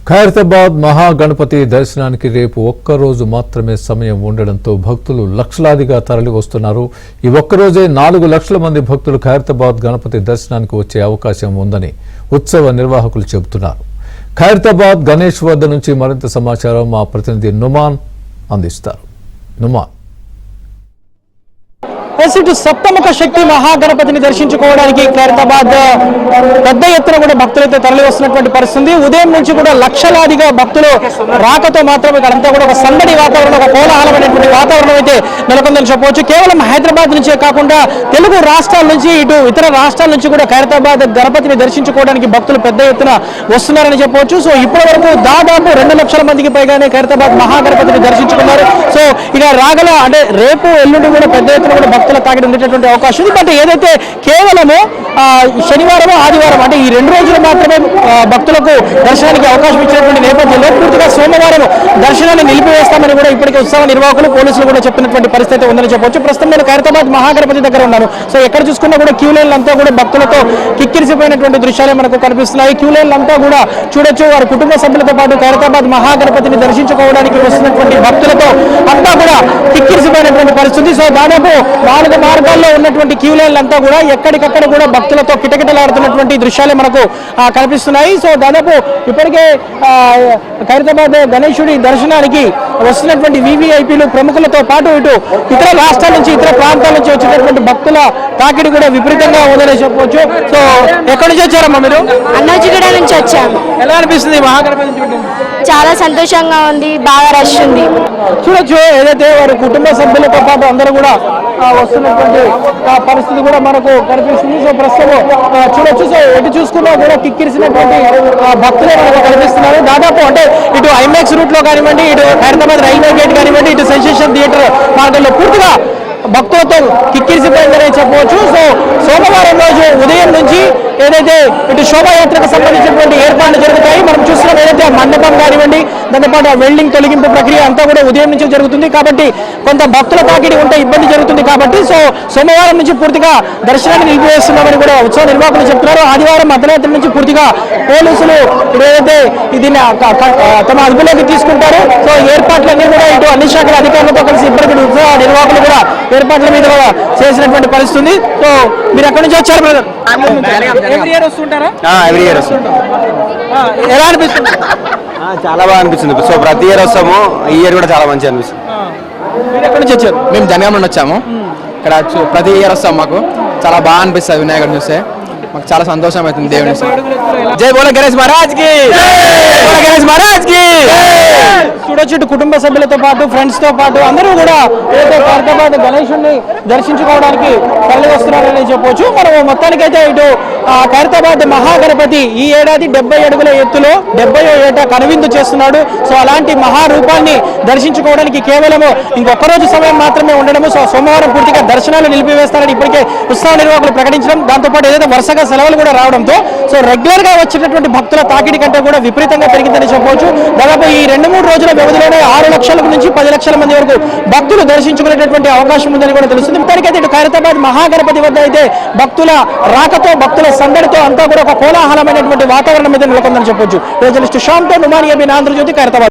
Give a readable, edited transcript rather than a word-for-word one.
ఖైరతాబాద్ మహాగణపతి దర్శనానికి రేపు ఒక్కరోజు మాత్రమే సమయం ఉండడంతో భక్తులు లక్షలాదిగా తరలి వస్తున్నారు. ఈ ఒక్కరోజే 4 లక్షల మంది భక్తులు ఖైరతాబాద్ గణపతి దర్శనానికి వచ్చే అవకాశం ఉందని ఉత్సవ నిర్వాహకులు చెబుతున్నారు. ఖైరతాబాద్ గణేష్ వద్ద నుంచి మరింత సమాచారం మా ప్రతినిధి నుమాన్ అందిస్తారు. నుమాన్, సప్తముఖ శక్తి మహాగణపతిని దర్శించుకోవడానికి ఖైరతాబాద్ పెద్ద ఎత్తున కూడా భక్తులైతే తరలి వస్తున్నటువంటి పరిస్థితి. ఉదయం నుంచి కూడా లక్షలాదిగా భక్తులు రాకతో మాత్రం ఇక్కడంతా కూడా ఒక సందడి వాతావరణం, ఒక కోలాహలమైనటువంటి వాతావరణం అయితే నెలకొందని చెప్పవచ్చు. కేవలం హైదరాబాద్ నుంచే కాకుండా తెలుగు రాష్ట్రాల నుంచి ఇటు ఇతర రాష్ట్రాల నుంచి కూడా ఖైరతాబాద్ గణపతిని దర్శించుకోవడానికి భక్తులు పెద్ద ఎత్తున వస్తున్నారని చెప్పవచ్చు. సో ఇప్పటి వరకు దాదాపు 2 లక్షల మందికి పైగానే ఖైరతాబాద్ మహాగణపతిని దర్శించుకున్నారు. సో ఇక రాగల అంటే రేపు ఎల్లుండి కూడా పెద్ద ఎత్తున కూడా భక్తుల తాకిడి ఉండేటటువంటి అవకాశం ఉంది. బట్ ఏదైతే కేవలము శనివారం ఆదివారం అంటే ఈ 2 రోజులు మాత్రమే భక్తులకు దర్శనానికి అవకాశం ఇచ్చినటువంటి నేపథ్యంలో పూర్తిగా సోమవారం దర్శనాన్ని నిలిపివేస్తామని కూడా ఇప్పటికే ఉత్సవ నిర్వాహకులు పోలీసులు కూడా చెప్పినటువంటి పరిస్థితి ఉందని చెప్పవచ్చు. ప్రస్తుతం నేను ఖైరతాబాద్ మహాగణపతి దగ్గర ఉన్నాను. సో ఎక్కడ చూసుకున్నా కూడా క్యూ లైన్లు అంతా కూడా భక్తులతో కిక్కిరిసిపోయినటువంటి దృశ్యాలే మనకు కనిపిస్తున్నాయి. క్యూ లైన్లు అంతా కూడా చూడొచ్చు. వారి కుటుంబ సభ్యులతో పాటు ఖైరతాబాద్ మహాగణపతిని దర్శించుకోవడానికి వస్తున్నటువంటి భక్తులతో అంతా కూడా కిక్కిరిసిపోయినటువంటి పరిస్థితి. సో దాదాపు 4 మార్గాల్లో ఉన్నటువంటి క్యూ లైన్లు అంతా కూడా ఎక్కడికక్కడ కూడా భక్తులతో కిటకిటలాడుతున్నటువంటి దృశ్యాలే మనకు కనిపిస్తున్నాయి. సో దాదాపు ఇప్పటికే ఖైరతాబాద్ గణేశుడి దర్శనానికి వస్తున్నటువంటి వివిఐపీలు ప్రముఖులతో పాటు ఇటు ఇతర రాష్ట్రాల నుంచి ఇతర ప్రాంతాల నుంచి వచ్చేటటువంటి భక్తుల తాకిడి కూడా విపరీతంగా ఉందని చెప్పవచ్చు. సో ఎక్కడి నుంచి వచ్చారమ్మా మీరు? అన్నాజిగూడ నుంచి వచ్చాము. ఎలా అనిపిస్తుంది మహాగణపతి చూడండి? చాలా సంతోషంగా ఉంది, బాగా రష్ ఉంది. చూడొచ్చు ఏదైతే వారి కుటుంబ సభ్యులతో పాటు అందరూ కూడా వస్తున్నటువంటి పరిస్థితి కూడా మనకు కనిపిస్తుంది. సో ప్రస్తుతం చూడొచ్చు. సో ఎటు చూసుకున్నా కూడా కిక్కిరిసినటువంటి భక్తులే మనకు కనిపిస్తున్నారు. దాదాపు అంటే ఇటు ఐమాక్స్ రూట్ లో కానివ్వండి, ఇటు హైదరాబాద్ రైల్వే గేట్ కానివ్వండి, ఇటు సెన్సేషన్ థియేటర్ మార్గంలో పూర్తిగా భక్తులతో కిక్కిరిసిపోయిందని చెప్పవచ్చు. సో సోమవారం రోజు ఉదయం నుంచి ఏదైతే ఇటు శోభాయాత్రకు సంబంధించినటువంటి ఏర్పాట్లు జరుగుతాయి. మనం చూస్తున్నాం ఏదైతే మండపం కానివ్వండి, దాంతోపాటు వెల్డింగ్ తొలగింపు ప్రక్రియ అంతా కూడా ఉదయం నుంచి జరుగుతుంది. కాబట్టి కొంత భక్తుల తాకిడి ఉంటే ఇబ్బంది జరుగుతుంది. కాబట్టి సో సోమవారం నుంచి పూర్తిగా దర్శనాన్ని నిలిపివేస్తున్నామని కూడా ఉత్సవ నిర్వాహకులు చెప్తున్నారు. ఆదివారం అర్ధరాత్రి నుంచి పూర్తిగా పోలీసులు ఏదైతే దీన్ని తమ అదుపులోకి తీసుకుంటారు. సో ఏర్పాట్లన్నీ కూడా ఇటు అన్ని శాఖల అధికారులతో కలిసి ఇప్పటికీ ఉత్సవ నిర్వాహకులు కూడా ఏర్పాట్ల మీద కూడా చేసినటువంటి పరిస్థితి. సో మీరు ఎక్కడి నుంచి వచ్చారు బ్రదర్? ఎవ్రీ ఇయర్ వస్తుంటారా? ఎవ్రీ ఇయర్ వస్తుంటాం. ఎలా అనిపిస్తుంది? చాలా బాగా అనిపిస్తుంది. సో ప్రతి ఇయర్ వస్తాము, ఈ ఇయర్ కూడా చాలా మంచిగా అనిపిస్తుంది. మీరు ఎక్కడి నుంచి వచ్చారు? మేము జనగాం నుండి వచ్చాము. ఇక్కడ ప్రతి ఇయర్ వస్తాం. మాకు చాలా బాగా అనిపిస్తుంది వినాయకుడిని చూస్తే. మాకు చాలా సంతోషం అవుతుంది దేవుని. జై బోలో గణేష్ మహారాజ్ కి, గణేష్ మహారాజ్ కి. చూడొచ్చు కుటుంబ సభ్యులతో పాటు ఫ్రెండ్స్ తో పాటు అందరూ కూడా ఏదైతే ఖైరతాబాద్ గణేశుడిని దర్శించుకోవడానికి తరలి వస్తున్నారని చెప్పవచ్చు. మనం మొత్తానికైతే ఇటు ఖైరతాబాద్ మహాగణపతి ఈ ఏడాది 70 అడుగుల ఎత్తులో 70వ ఏటా కనువిందు చేస్తున్నాడు. సో అలాంటి మహారూపాన్ని దర్శించుకోవడానికి కేవలం ఇంకొక రోజు సమయం మాత్రమే ఉండడము. సో సోమవారం పూర్తిగా దర్శనాలు నిలిపివేస్తారని ఇప్పటికే ఉత్సవ నిర్వాహకులు ప్రకటించడం, దాంతోపాటు ఏదైతే వరుసగా సెలవులు కూడా రావడంతో సో రెగ్యులర్ గా వచ్చేటటువంటి భక్తుల తాకిడి కంటే కూడా విపరీతంగా పెరిగిందని చెప్పవచ్చు. దాదాపు ఈ 2-3 రోజుల వ్యవధిలోనే 6 లక్షల నుంచి 10 లక్షల మంది వరకు భక్తులు దర్శించుకునేటటువంటి అవకాశం ఉందని కూడా తెలుస్తుంది. ఇప్పటికైతే ఇటు ఖైరతాబాద్ మహాగణపతి వద్ద అయితే భక్తుల రాకతో భక్తుల సందడితో అంతా కూడా ఒక కోలాహలమైనటువంటి వాతావరణం మీద నెలకొందని చెప్పొచ్చు. జర్నలిస్ట్ శ్యామ్తో నుమాన్, ఏబీఎన్ ఆంధ్రజ్యోతి, ఖైరతాబాద్.